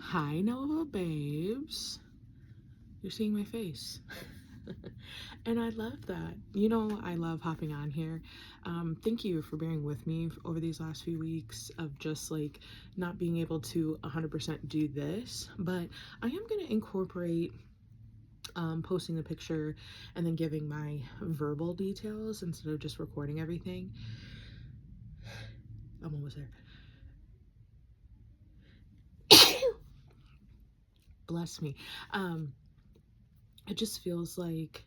Hi, Nova babes. You're seeing my face. And I love that. I love hopping on here. Thank you for bearing with me over these last few weeks of just like not being able to 100% do this. But I am going to incorporate posting the picture and then giving my verbal details instead of just recording everything. I'm almost there. Bless me. It just feels like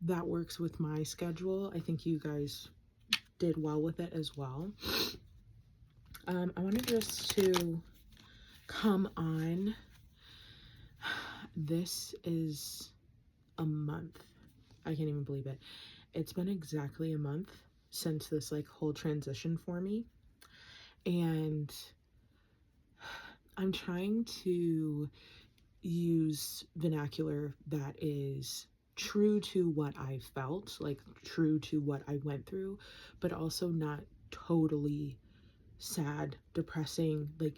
that works with my schedule. I think you guys did well with it as well. I wanted just to come on. This is a month. I can't even believe it. It's been exactly a month since this like whole transition for me. And I'm trying to use vernacular that is true to what I felt, like true to what I went through, but also not totally sad, depressing. Like,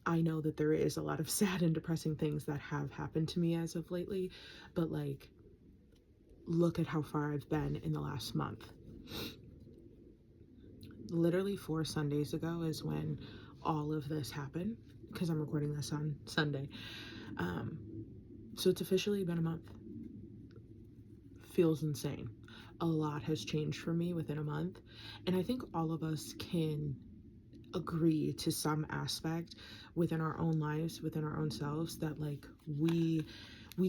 I know that there is a lot of sad and depressing things that have happened to me as of lately, but like, look at how far I've been in the last month. Literally 4 Sundays ago is when all of this happened, because I'm recording this on Sunday. So it's officially been a month. Feels insane. A lot has changed for me within a month, and I think all of us can agree to some aspect within our own lives, within our own selves, that like we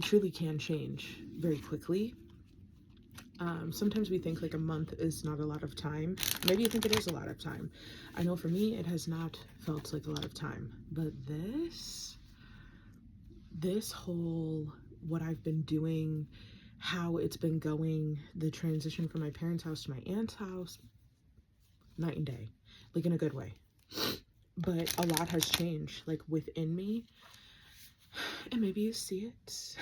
truly can change very quickly. Sometimes we think like a month is not a lot of time. Maybe you think it is a lot of time. I know for me it has not felt like a lot of time, but this whole, what I've been doing, how it's been going, the transition from my parents' house to my aunt's house, night and day, like in a good way. But a lot has changed like within me, and maybe you see it.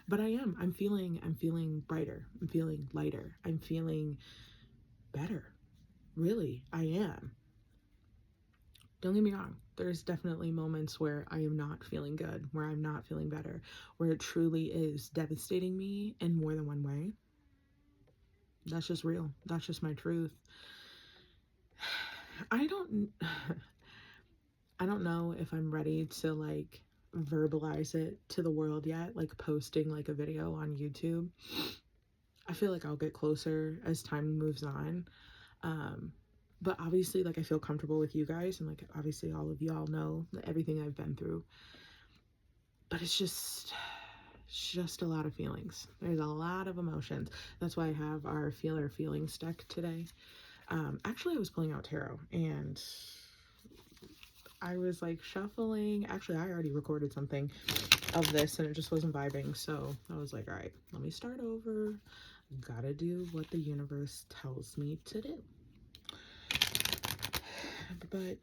But I'm feeling brighter, I'm feeling lighter, I'm feeling better. Really, I am. Don't get me wrong, there's definitely moments where I am not feeling good, where I'm not feeling better, where it truly is devastating me in more than one way. That's just real, that's just my truth. I don't I don't know if I'm ready to like verbalize it to the world yet, like posting like a video on YouTube. I feel like I'll get closer as time moves on. Um, but obviously, like, I feel comfortable with you guys, and like, obviously, all of y'all know everything I've been through. But it's just a lot of feelings. There's a lot of emotions. That's why I have our Feel Our Feelings deck today. Actually, I was pulling out tarot, and I was like shuffling. Actually, I already recorded something of this and it just wasn't vibing. So I was like, all right, let me start over. Gotta do what the universe tells me to do. But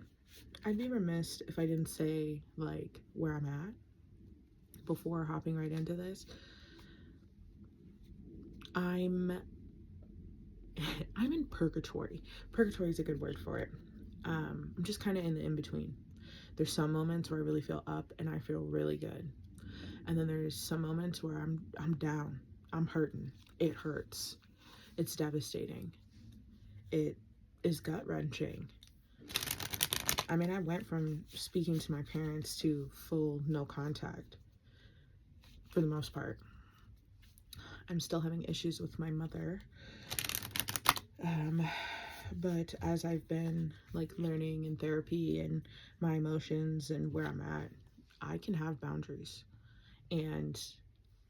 I'd be remiss if I didn't say like where I'm at before hopping right into this. I'm I'm in purgatory. Purgatory is a good word for it. I'm just kind of in the in between. There's some moments where I really feel up and I feel really good, and then there's some moments where I'm down. I'm hurting. It hurts. It's devastating. It is gut wrenching. I mean, I went from speaking to my parents to full no contact for the most part. I'm still having issues with my mother. Um, but as I've been like learning in therapy and my emotions and where I'm at, I can have boundaries, and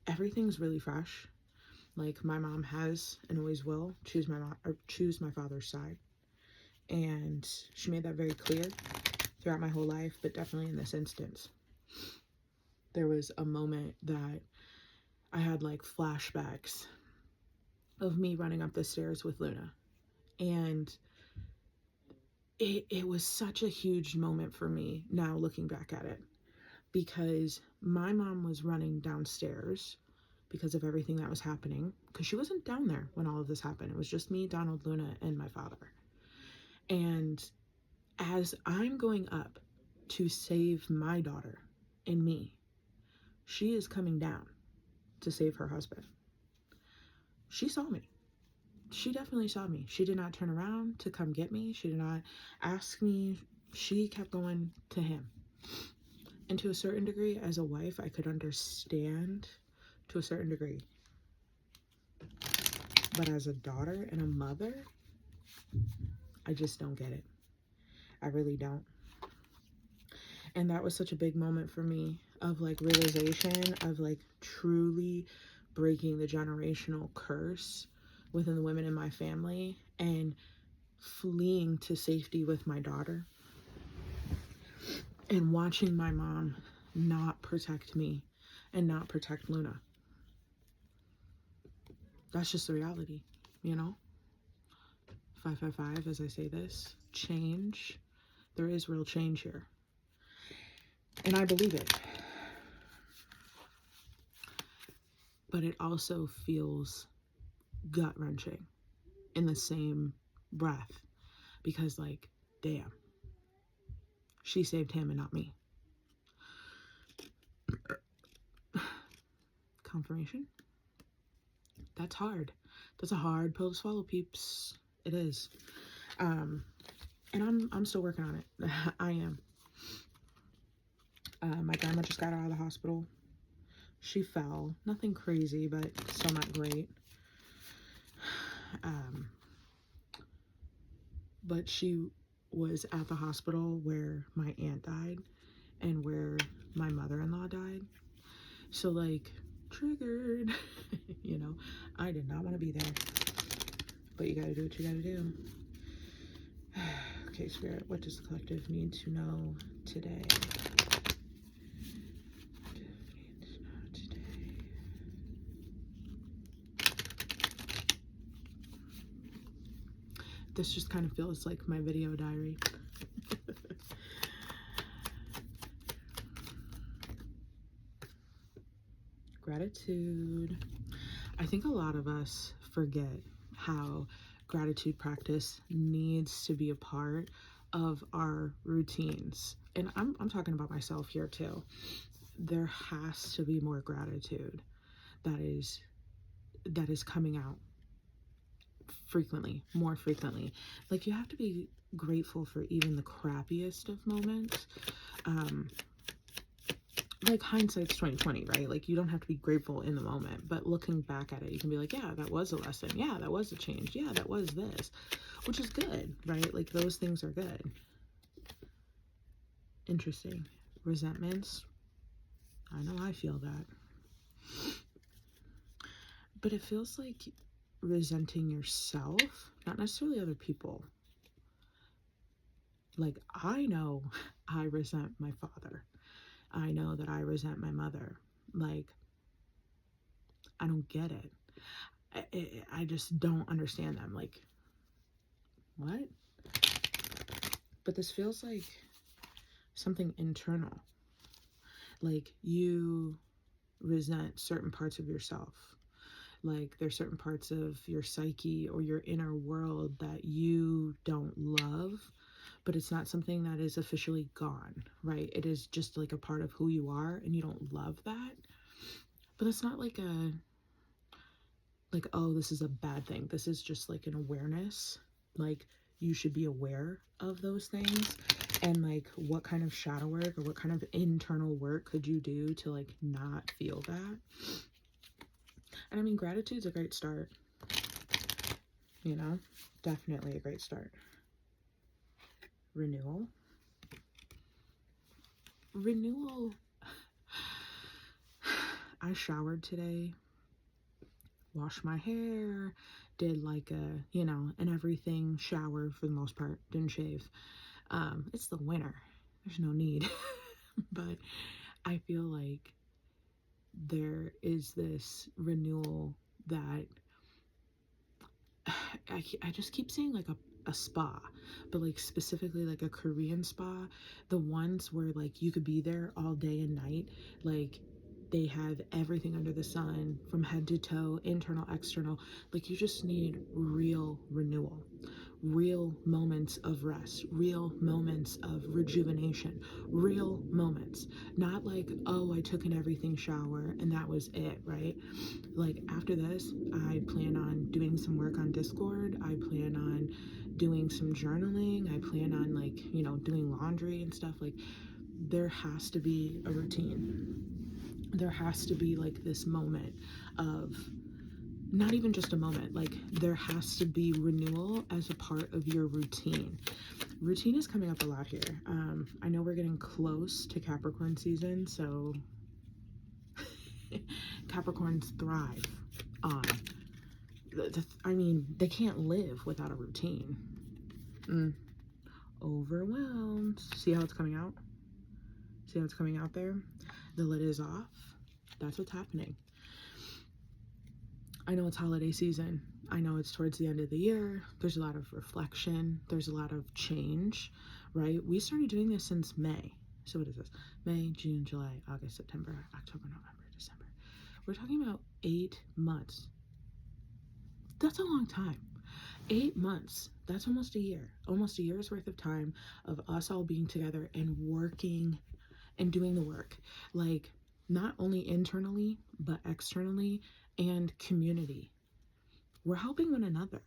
everything's really fresh. Like, my mom has and always will choose my mom or choose my father's side, and she made that very clear throughout my whole life. But definitely in this instance, there was a moment that I had like flashbacks of me running up the stairs with Luna, and it was such a huge moment for me now looking back at it, because my mom was running downstairs because of everything that was happening, because she wasn't down there when all of this happened. It was just me, Donald, Luna, and my father. And as I'm going up, to save my daughter and me. She is coming down to save her husband. She saw me. She definitely saw me. She did not turn around to come get me. She did not ask me. She kept going to him. And to a certain degree, as a wife, I could understand to a certain degree. But as a daughter and a mother, I just don't get it. I really don't. And that was such a big moment for me of like realization of like truly breaking the generational curse within the women in my family and fleeing to safety with my daughter and watching my mom not protect me and not protect Luna. That's just the reality, you know? 555, as I say this, change. There is real change here. And I believe it. But it also feels gut-wrenching in the same breath. Because, like, damn. She saved him and not me. Confirmation? That's hard. That's a hard pill to swallow, peeps. It is. And I'm still working on it. I am. My grandma just got out of the hospital. She fell. Nothing crazy, but still not great. But she was at the hospital where my aunt died and where my mother-in-law died. So, like, triggered. You know, I did not want to be there. But you gotta do what you gotta do. Okay, Spirit, what does the collective need to know today? This just kind of feels like my video diary. Gratitude. I think a lot of us forget how gratitude practice needs to be a part of our routines. And I'm talking about myself here too. There has to be more gratitude that is coming out frequently, more frequently. Like, you have to be grateful for even the crappiest of moments. Like, hindsight's 2020, right? Like, you don't have to be grateful in the moment, but looking back at it, you can be like, yeah, that was a lesson. Yeah, that was a change. Yeah, that was this, which is good, right? Like, those things are good. Interesting. Resentments. I know I feel that. But it feels like resenting yourself, not necessarily other people. Like, I know I resent my father. I know that I resent my mother. Like, I don't get it. I just don't understand them. Like, what? But this feels like something internal. Like, you resent certain parts of yourself. Like, there's certain parts of your psyche or your inner world that you don't love, but it's not something that is officially gone, right? It is just like a part of who you are, and you don't love that. But it's not like oh, this is a bad thing. This is just like an awareness. Like, you should be aware of those things, and like, what kind of shadow work or what kind of internal work could you do to like not feel that? And I mean, gratitude's a great start, you know, definitely a great start. Renewal. I showered today, washed my hair, did like a, you know, an everything shower for the most part, didn't shave. It's the winter, there's no need. But I feel like there is this renewal that I just keep saying like a spa, but like specifically like a Korean spa, the ones where like you could be there all day and night. Like, they have everything under the sun from head to toe, internal, external. Like, you just need real renewal, real moments of rest, real moments of rejuvenation, real moments. Not like, oh, I took an everything shower and that was it, right? Like after this, I plan on doing some work on Discord. I plan on doing some journaling. I plan on doing laundry and stuff. Like there has to be a routine. There has to be like this moment of, not even just a moment, like there has to be renewal as a part of your routine. Routine is coming up a lot here. I know we're getting close to Capricorn season, so Capricorns thrive on they can't live without a routine. Overwhelmed. See how it's coming out? See how it's coming out there? The lid is off. That's what's happening. I know it's holiday season. I know it's towards the end of the year. There's a lot of reflection. There's a lot of change, right? We started doing this since May. So what is this? May, June, July, August, September, October, November, December. We're talking about 8 months. That's a long time. 8 months. That's almost a year. Almost a year's worth of time of us all being together and working and doing the work. Like not only internally, but externally and community. We're helping one another.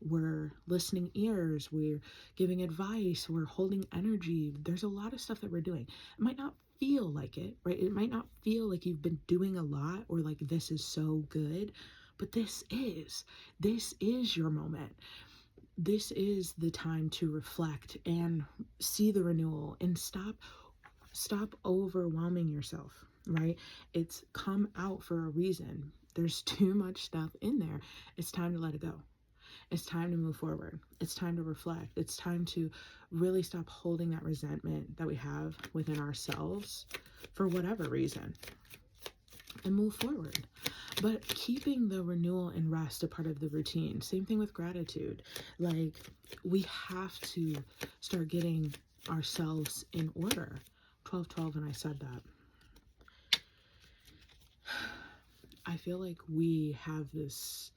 We're listening ears. We're giving advice. We're holding energy. There's a lot of stuff that we're doing. It might not feel like it, right? It might not feel like you've been doing a lot or like this is so good, but this is your moment. This is the time to reflect and see the renewal and stop overwhelming yourself, right? It's come out for a reason. There's too much stuff in there. It's time to let it go. It's time to move forward. It's time to reflect. It's time to really stop holding that resentment that we have within ourselves for whatever reason and move forward. But keeping the renewal and rest a part of the routine. Same thing with gratitude. Like we have to start getting ourselves in order. 12/12 and I said that. I feel like we have this,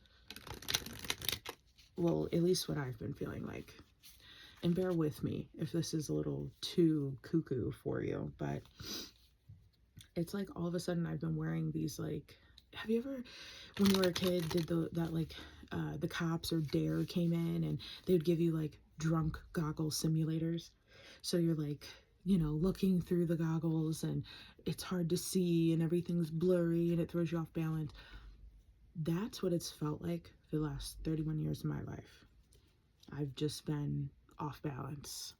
well, at least what I've been feeling like, and bear with me if this is a little too cuckoo for you, but it's like all of a sudden I've been wearing these, like, have you ever, when you were a kid, did the cops or Dare came in and they would give you like drunk goggle simulators? So you're like, looking through the goggles and it's hard to see and everything's blurry and it throws you off balance. That's what it's felt like for the last 31 years of my life. I've just been off balance.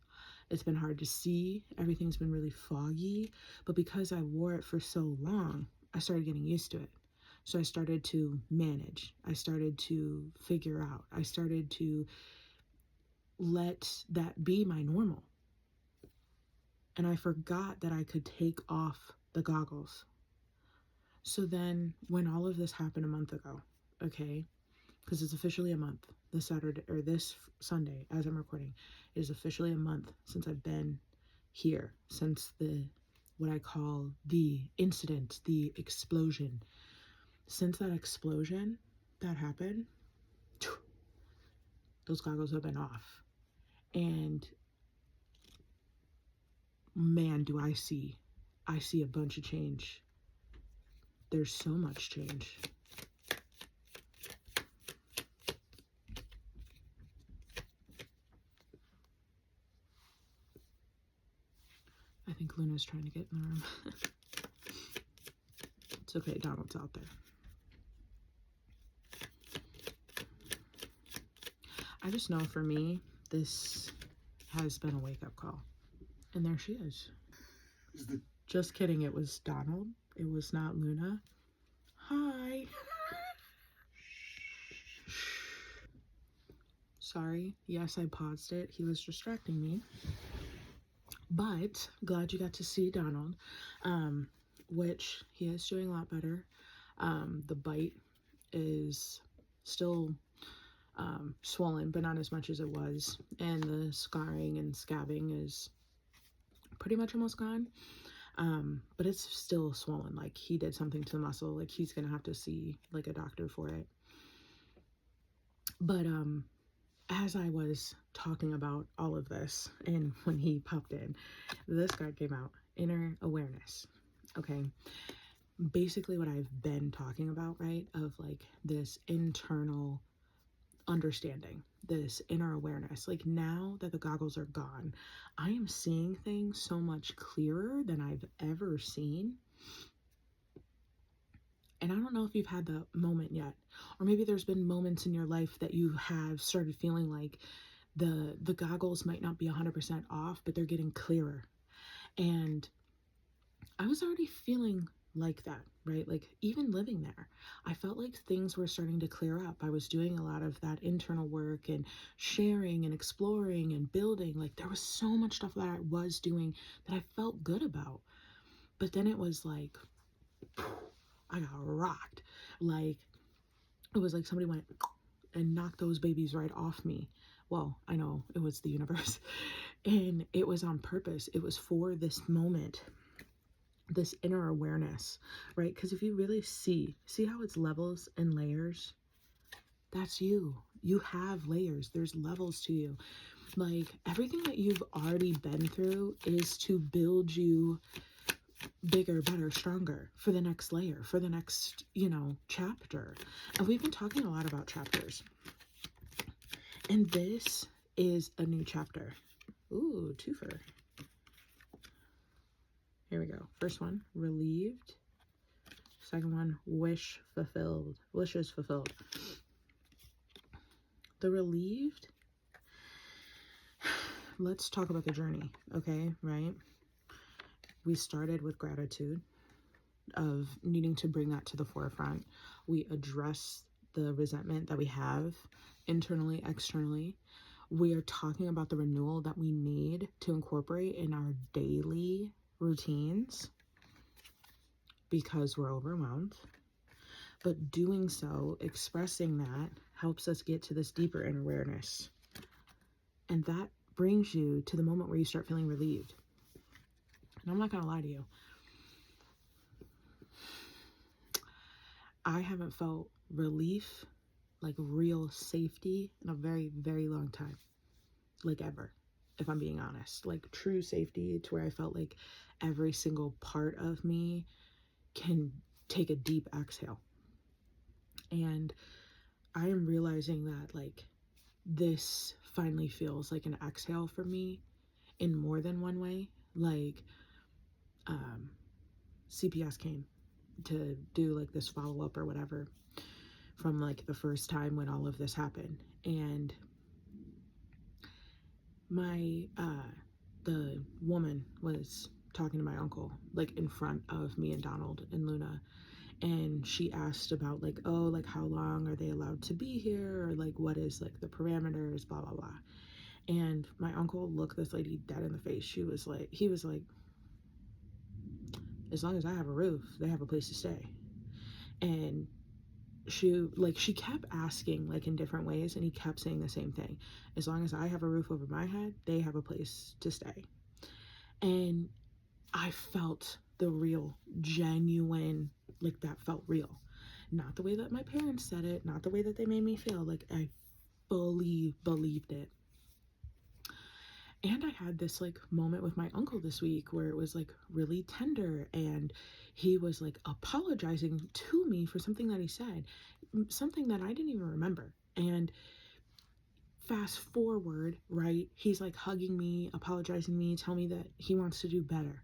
It's been hard to see. Everything's been really foggy. But because I wore it for so long, I started getting used to it. So I started to manage. I started to figure out. I started to let that be my normal. And I forgot that I could take off the goggles. So then when all of this happened a month ago, okay, because it's officially a month, this Sunday, as I'm recording, it is officially a month since I've been here, since what I call the incident, the explosion. Since that explosion that happened, those goggles have been off. And man, do I see a bunch of change. There's so much change. I think Luna's trying to get in the room. It's okay, Donald's out there. I just know for me, this has been a wake-up call. And there she is. Just kidding, it was Donald. It was not Luna. Hi. Sorry. Yes, I paused it. He was distracting me. But glad you got to see Donald, which he is doing a lot better. The bite is still swollen, but not as much as it was. And the scarring and scabbing is pretty much almost gone. But it's still swollen. Like he did something to the muscle. Like he's gonna have to see like a doctor for it. But as I was talking about all of this, and when he popped in, this card came out, inner awareness. Okay. Basically what I've been talking about, right? Of like this internal understanding, this inner awareness. Like now that the goggles are gone, I am seeing things so much clearer than I've ever seen. And I don't know if you've had the moment yet, or maybe there's been moments in your life that you have started feeling like the goggles might not be 100% off, but they're getting clearer. And I was already feeling like that, right? Like even living there, I felt like things were starting to clear up. I was doing a lot of that internal work and sharing and exploring and building. Like there was so much stuff that I was doing that I felt good about. But then it was like, I got rocked. Like it was like somebody went and knocked those babies right off me. Well, I know it was the universe. And it was on purpose. It was for this moment, this inner awareness, right? Because if you really see how it's levels and layers, that's you. You have layers. There's levels to you. Like everything that you've already been through is to build you bigger, better, stronger for the next layer, for the next, chapter. And we've been talking a lot about chapters. And this is a new chapter. Ooh, twofer. Here we go. First one, relieved. Second one, wish fulfilled. Wishes fulfilled. The relieved. Let's talk about the journey, okay? Right? We started with gratitude of needing to bring that to the forefront. We address the resentment that we have internally, externally. We are talking about the renewal that we need to incorporate in our daily routines because we're overwhelmed. But doing so, expressing that, helps us get to this deeper inner awareness. And that brings you to the moment where you start feeling relieved. And I'm not going to lie to you. I haven't felt relief, like real safety, in a very, very long time. Like ever, if I'm being honest. Like true safety to where I felt like every single part of me can take a deep exhale. And I am realizing that like this finally feels like an exhale for me in more than one way. Like CPS came to do like this follow-up or whatever from like the first time when all of this happened. And the woman was talking to my uncle like in front of me and Donald and Luna, and she asked about like, oh, like how long are they allowed to be here, or like what is like the parameters, blah blah blah. And my uncle looked this lady dead in the face. He was like, as long as I have a roof, they have a place to stay. And she kept asking like in different ways, and he kept saying the same thing. As long as I have a roof over my head, they have a place to stay. And I felt the real, genuine, like that felt real. Not the way that my parents said it, not the way that they made me feel. Like I fully believed it. And I had this like moment with my uncle this week where it was like really tender, and he was like apologizing to me for something that he said, something that I didn't even remember. And fast forward, right? He's like hugging me, apologizing to me, telling me that he wants to do better.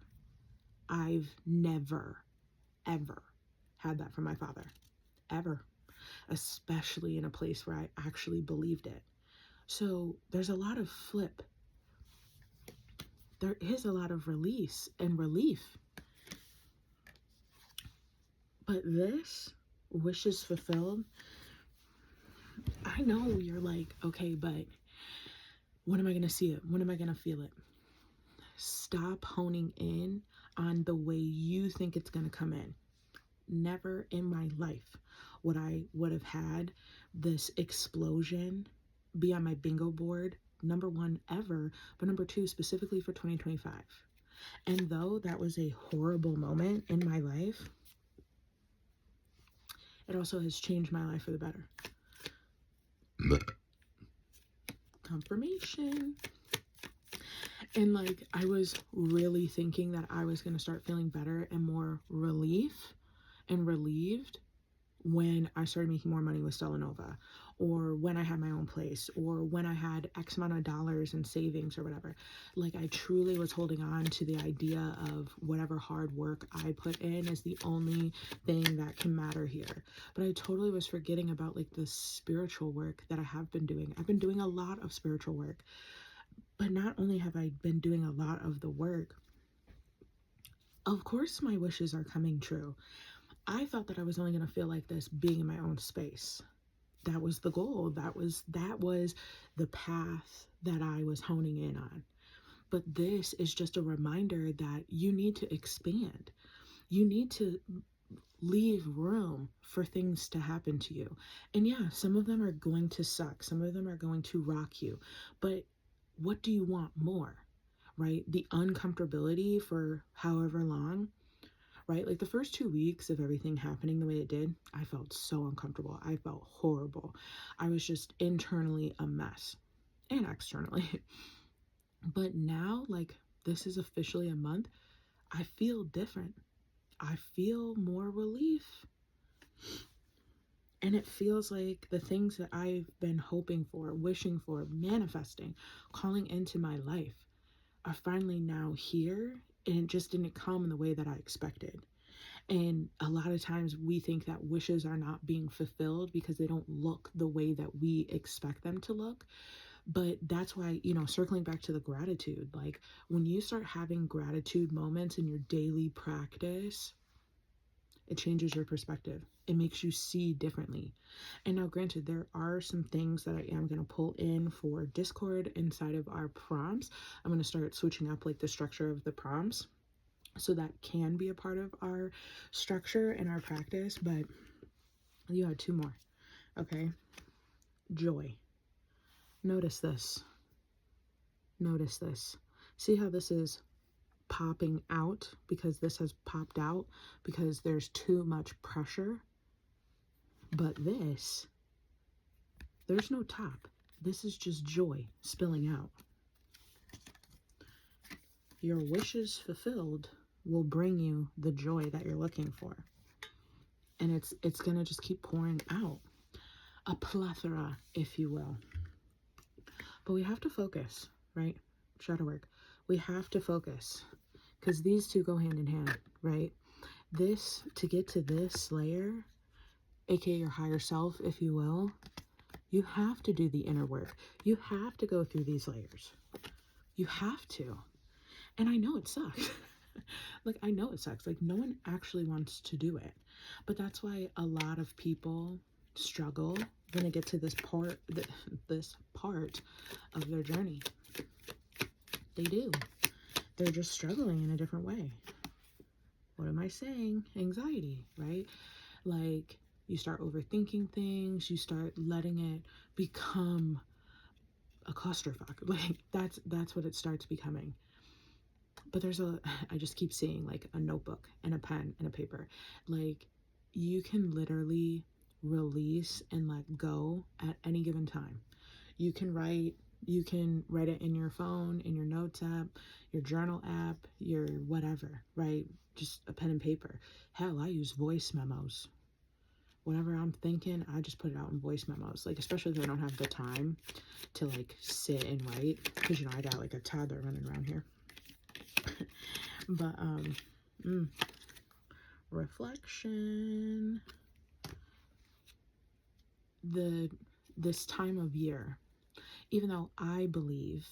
I've never, ever had that from my father. Ever. Especially in a place where I actually believed it. So there's a lot of flip. There is a lot of release and relief. But this, wishes fulfilled, I know you're like, okay, but when am I going to see it? When am I going to feel it? Stop honing in on the way you think it's going to come in. Never in my life would have had this explosion be on my bingo board, number one ever, but number two specifically for 2025. And though that was a horrible moment in my life, it also has changed my life for the better. confirmation. And like, I was really thinking that I was going to start feeling better and more relief and relieved when I started making more money with Stellanova, or when I had my own place, or when I had X amount of dollars in savings or whatever. Like, I truly was holding on to the idea of whatever hard work I put in is the only thing that can matter here. But I totally was forgetting about like the spiritual work that I have been doing. I've been doing a lot of spiritual work, but not only have I been doing a lot of the work, of course my wishes are coming true. I thought that I was only going to feel like this being in my own space. That was the goal. That was the path that I was honing in on. But this is just a reminder that you need to expand. You need to leave room for things to happen to you. And yeah, some of them are going to suck. Some of them are going to rock you. But what do you want more? Right? The uncomfortability for however long, right? Like the first 2 weeks of everything happening the way it did, I felt so uncomfortable. I felt horrible. I was just internally a mess and externally. But now, like, this is officially a month, I feel different. I feel more relief. And it feels like the things that I've been hoping for, wishing for, manifesting, calling into my life are finally now here, and it just didn't come in the way that I expected. And a lot of times we think that wishes are not being fulfilled because they don't look the way that we expect them to look. But that's why, circling back to the gratitude, like when you start having gratitude moments in your daily practice, it changes your perspective. It makes you see differently. And now, granted, there are some things that I am going to pull in for Discord inside of our prompts. I'm going to start switching up like the structure of the prompts, so that can be a part of our structure and our practice. But you had two more. Okay. Joy. Notice this. Notice this. See how this is popping out, because this has popped out because there's too much pressure. But this, there's no top. This is just joy spilling out. Your wishes fulfilled will bring you the joy that you're looking for. And it's going to just keep pouring out. A plethora, if you will. But we have to focus, right? Shadow work. We have to focus, because these two go hand in hand, right? This, to get to this layer, aka your higher self, if you will, you have to do the inner work. You have to go through these layers. You have to. And I know it sucks. Like, I know it sucks. Like, no one actually wants to do it. But that's why a lot of people struggle when they get to this part of their journey. They do. They're just struggling in a different way. What am I saying? Anxiety, right? Like, you start overthinking things. You start letting it become a clusterfuck. Like, that's what it starts becoming. But I just keep seeing like a notebook and a pen and a paper. Like, you can literally release and let go at any given time. You can write it in your phone, in your notes app, your journal app, your whatever, right? Just a pen and paper. Hell, I use voice memos. Whatever I'm thinking, I just put it out in voice memos. Like, especially if I don't have the time to like sit and write, because I got like a toddler running around here. But reflection. This time of year, even though I believe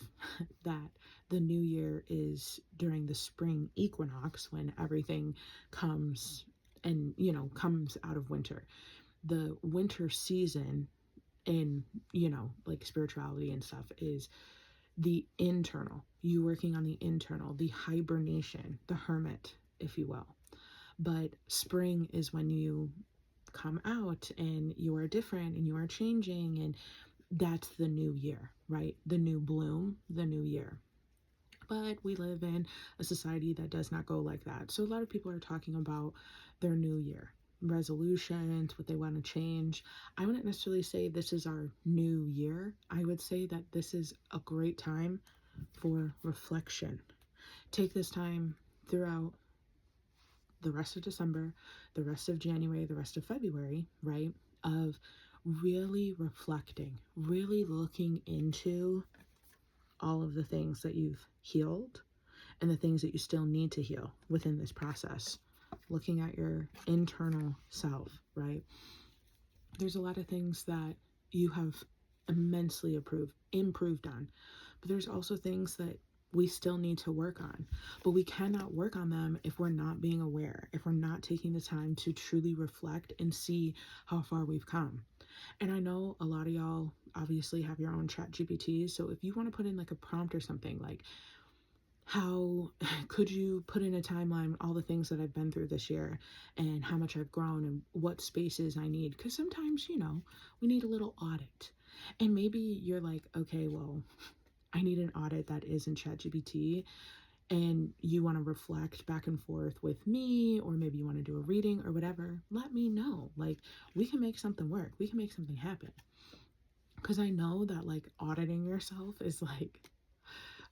that the new year is during the spring equinox, when everything comes and comes out of winter, the winter season in like spirituality and stuff is the internal, you working on the internal, the hibernation, the hermit, if you will. But spring is when you come out and you are different and you are changing, and that's the new year, right? The new bloom, the new year. But we live in a society that does not go like that. So a lot of people are talking about their new year. resolutions, what they want to change. I wouldn't necessarily say this is our new year. I would say that this is a great time for reflection. Take this time throughout the rest of December, the rest of January, the rest of February, right? Of really reflecting, really looking into all of the things that you've healed and the things that you still need to heal within this process. Looking at your internal self, right? There's a lot of things that you have immensely improved on, but there's also things that we still need to work on. But we cannot work on them if we're not being aware, if we're not taking the time to truly reflect and see how far we've come. And I know a lot of y'all obviously have your own chat GPTs. So if you want to put in like a prompt or something like, how could you put in a timeline all the things that I've been through this year and how much I've grown and what spaces I need? Because sometimes, we need a little audit. And maybe you're like, okay, well, I need an audit that isn't ChatGPT, and you want to reflect back and forth with me, or maybe you want to do a reading or whatever. Let me know. Like, we can make something work. We can make something happen. Because I know that like auditing yourself is like,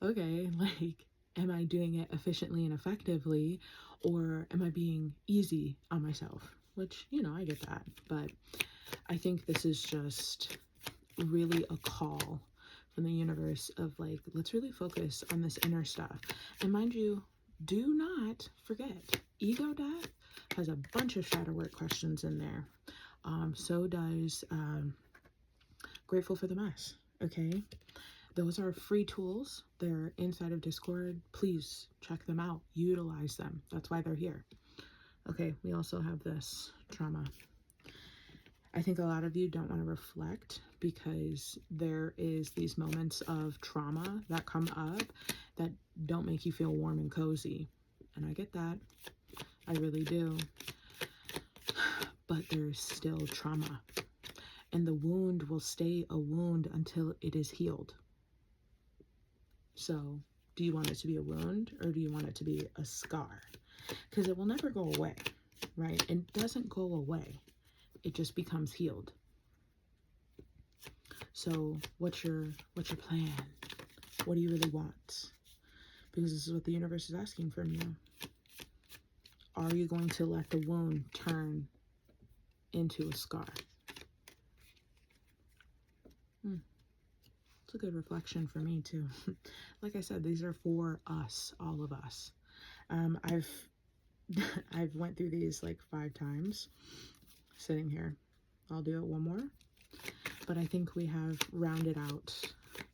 okay, like, am I doing it efficiently and effectively, or am I being easy on myself? Which, I get that. But I think this is just really a call from the universe of like, let's really focus on this inner stuff. And mind you, do not forget, ego death has a bunch of shadow work questions in there. So does Grateful for the Mess. Okay, those are free tools. They're inside of Discord. Please check them out, utilize them. That's why they're here. Okay, we also have this trauma. I think a lot of you don't want to reflect because there is these moments of trauma that come up that don't make you feel warm and cozy. And I get that. I really do. But there's still trauma. And the wound will stay a wound until it is healed. So, do you want it to be a wound or do you want it to be a scar? Because it will never go away, right? It doesn't go away. It just becomes healed. So, what's your plan? What do you really want? Because this is what the universe is asking from you. Are you going to let the wound turn into a scar? It's a good reflection for me too. Like I said, these are for us, all of us. I've went through these like 5 times sitting here. I'll do it one more, but I think we have rounded out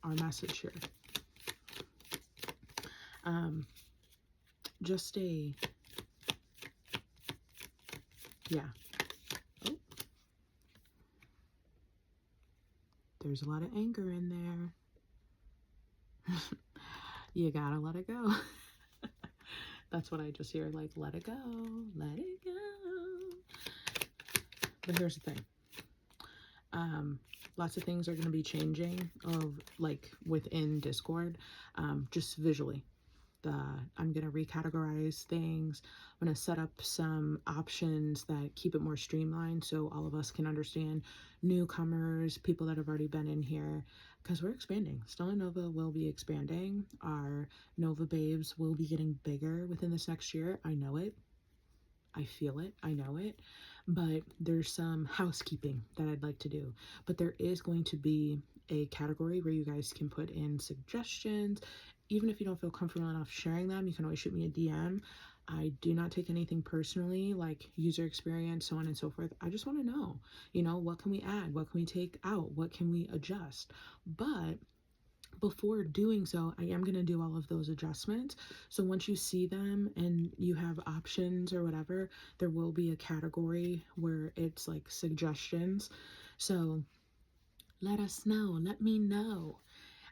our message here. Just yeah. Oh, there's a lot of anger in there. You gotta let it go. That's what I just hear, like, let it go, let it go. But here's the thing. Lots of things are going to be changing like within Discord, just visually. I'm going to recategorize things. I'm going to set up some options that keep it more streamlined so all of us can understand newcomers, people that have already been in here, because we're expanding. Stella Nova will be expanding. Our Nova babes will be getting bigger within this next year. I know it. I feel it. I know it. But there's some housekeeping that I'd like to do. But there is going to be a category where you guys can put in suggestions. Even if you don't feel comfortable enough sharing them, you can always shoot me a DM. I do not take anything personally, like user experience, so on and so forth. I just want to know, what can we add? What can we take out? What can we adjust? But before doing so, I am going to do all of those adjustments. So once you see them and you have options or whatever, there will be a category where it's like suggestions. So let us know. Let me know.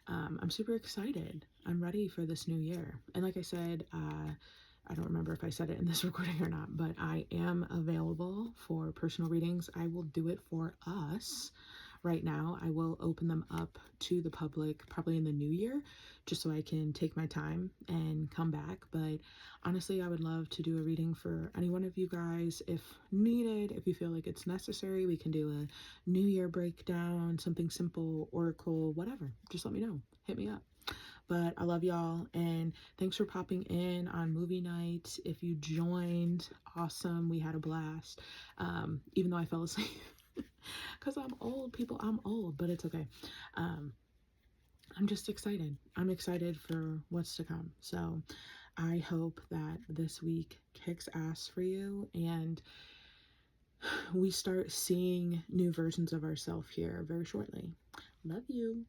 I'm super excited. I'm ready for this new year. And like I said, I don't remember if I said it in this recording or not, but I am available for personal readings. I will do it for us, right now. I will open them up to the public probably in the new year, just so I can take my time and come back. But honestly, I would love to do a reading for any one of you guys if needed. If you feel like it's necessary, we can do a new year breakdown, something simple, oracle, whatever. Just let me know. Hit me up. But I love y'all, and thanks for popping in on movie night. If you joined, awesome. We had a blast. Even though I fell asleep because I'm old, people. I'm old, but it's okay. Um, I'm just excited. I'm excited for what's to come. So I hope that this week kicks ass for you, and we start seeing new versions of ourselves here very shortly. Love you.